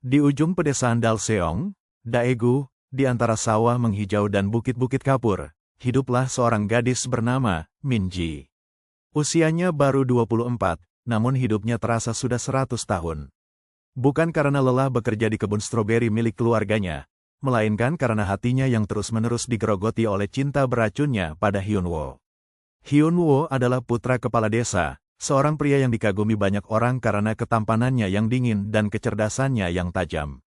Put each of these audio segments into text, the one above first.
Di ujung pedesaan Dalseong, Daegu, di antara sawah menghijau dan bukit-bukit kapur, hiduplah seorang gadis bernama Minji. Usianya baru 24, namun hidupnya terasa sudah 100 tahun. Bukan karena lelah bekerja di kebun stroberi milik keluarganya, melainkan karena hatinya yang terus-menerus digerogoti oleh cinta beracunnya pada Hyunwoo. Hyunwoo adalah putra kepala desa, seorang pria yang dikagumi banyak orang karena ketampanannya yang dingin dan kecerdasannya yang tajam.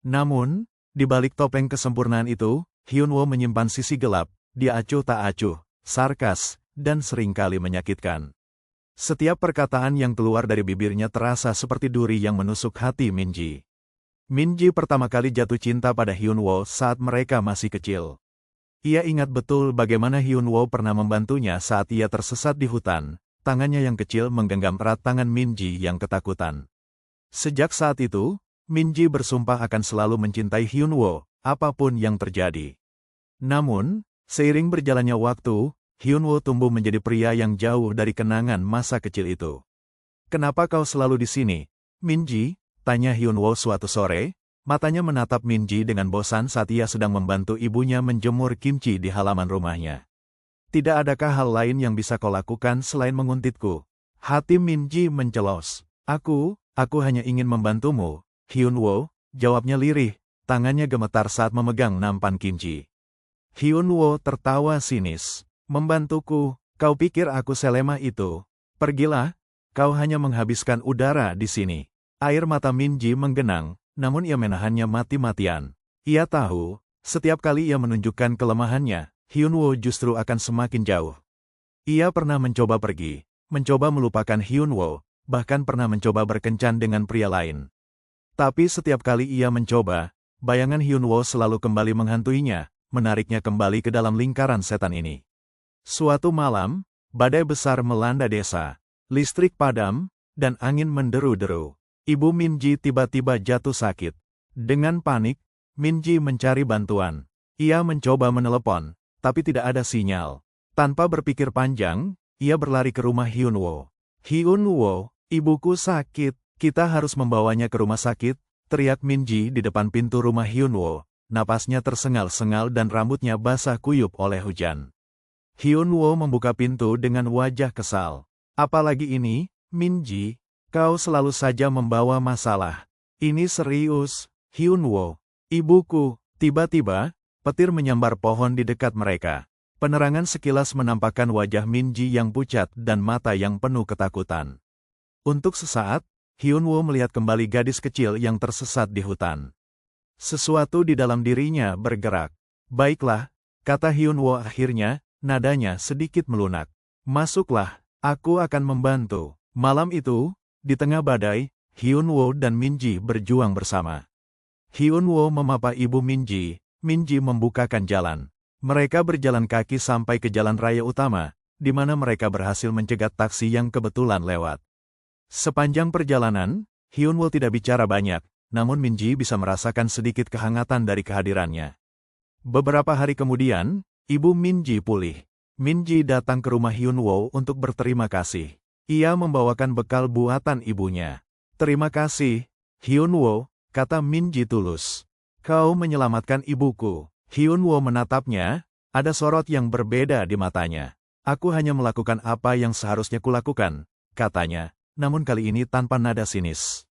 Namun, di balik topeng kesempurnaan itu, Hyunwoo menyimpan sisi gelap, dia acuh tak acuh, sarkas, dan seringkali menyakitkan. Setiap perkataan yang keluar dari bibirnya terasa seperti duri yang menusuk hati Minji. Minji pertama kali jatuh cinta pada Hyunwoo saat mereka masih kecil. Ia ingat betul bagaimana Hyunwoo pernah membantunya saat ia tersesat di hutan, tangannya yang kecil menggenggam erat tangan Minji yang ketakutan. Sejak saat itu, Minji bersumpah akan selalu mencintai Hyunwoo, apapun yang terjadi. Namun, seiring berjalannya waktu, Hyunwoo tumbuh menjadi pria yang jauh dari kenangan masa kecil itu. "Kenapa kau selalu di sini, Minji?" tanya Hyunwoo suatu sore. Matanya menatap Minji dengan bosan saat ia sedang membantu ibunya menjemur kimchi di halaman rumahnya. "Tidak adakah hal lain yang bisa kau lakukan selain menguntitku?" Hati Minji mencelos. Aku hanya ingin membantumu, Hyunwoo," jawabnya lirih, tangannya gemetar saat memegang nampan kimchi. Hyunwoo tertawa sinis. "Membantuku, kau pikir aku selemah itu? Pergilah, kau hanya menghabiskan udara di sini." Air mata Minji menggenang, namun ia menahannya mati-matian. Ia tahu, setiap kali ia menunjukkan kelemahannya, Hyunwoo justru akan semakin jauh. Ia pernah mencoba pergi, mencoba melupakan Hyunwoo, bahkan pernah mencoba berkencan dengan pria lain. Tapi setiap kali ia mencoba, bayangan Hyunwoo selalu kembali menghantuinya, menariknya kembali ke dalam lingkaran setan ini. Suatu malam, badai besar melanda desa, listrik padam, dan angin menderu-deru. Ibu Minji tiba-tiba jatuh sakit. Dengan panik, Minji mencari bantuan. Ia mencoba menelepon, tapi tidak ada sinyal. Tanpa berpikir panjang, ia berlari ke rumah Hyunwoo. "Hyunwoo, ibuku sakit, kita harus membawanya ke rumah sakit," teriak Minji di depan pintu rumah Hyunwoo. Napasnya tersengal-sengal dan rambutnya basah kuyup oleh hujan. Hyunwoo membuka pintu dengan wajah kesal. "Apalagi ini, Minji? Kau selalu saja membawa masalah. Ini serius, Hyunwoo." "Ibuku." Tiba-tiba, petir menyambar pohon di dekat mereka. Penerangan sekilas menampakkan wajah Minji yang pucat dan mata yang penuh ketakutan. Untuk sesaat, Hyunwoo melihat kembali gadis kecil yang tersesat di hutan. Sesuatu di dalam dirinya bergerak. "Baiklah," kata Hyunwoo akhirnya, nadanya sedikit melunak. "Masuklah, aku akan membantu." Malam itu, di tengah badai, Hyunwoo dan Minji berjuang bersama. Hyunwoo memapa ibu Minji, Minji membukakan jalan. Mereka berjalan kaki sampai ke jalan raya utama, di mana mereka berhasil mencegat taksi yang kebetulan lewat. Sepanjang perjalanan, Hyunwoo tidak bicara banyak, namun Minji bisa merasakan sedikit kehangatan dari kehadirannya. Beberapa hari kemudian, ibu Minji pulih. Minji datang ke rumah Hyunwoo untuk berterima kasih. Ia membawakan bekal buatan ibunya. "Terima kasih, Hyunwoo," kata Minji tulus. "Kau menyelamatkan ibuku." Hyunwoo menatapnya, ada sorot yang berbeda di matanya. "Aku hanya melakukan apa yang seharusnya kulakukan," katanya, namun kali ini tanpa nada sinis.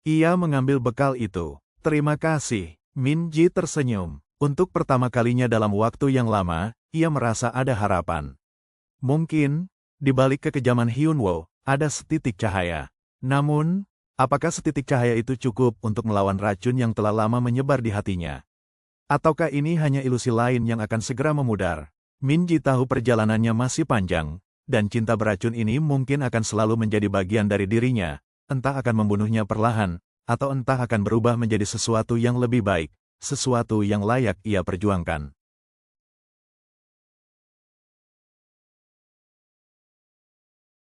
Ia mengambil bekal itu. "Terima kasih." Minji tersenyum. Untuk pertama kalinya dalam waktu yang lama, ia merasa ada harapan. Mungkin, di balik kekejaman Hyunwoo, ada setitik cahaya. Namun, apakah setitik cahaya itu cukup untuk melawan racun yang telah lama menyebar di hatinya? Ataukah ini hanya ilusi lain yang akan segera memudar? Minji tahu perjalanannya masih panjang, dan cinta beracun ini mungkin akan selalu menjadi bagian dari dirinya, entah akan membunuhnya perlahan, atau entah akan berubah menjadi sesuatu yang lebih baik, sesuatu yang layak ia perjuangkan.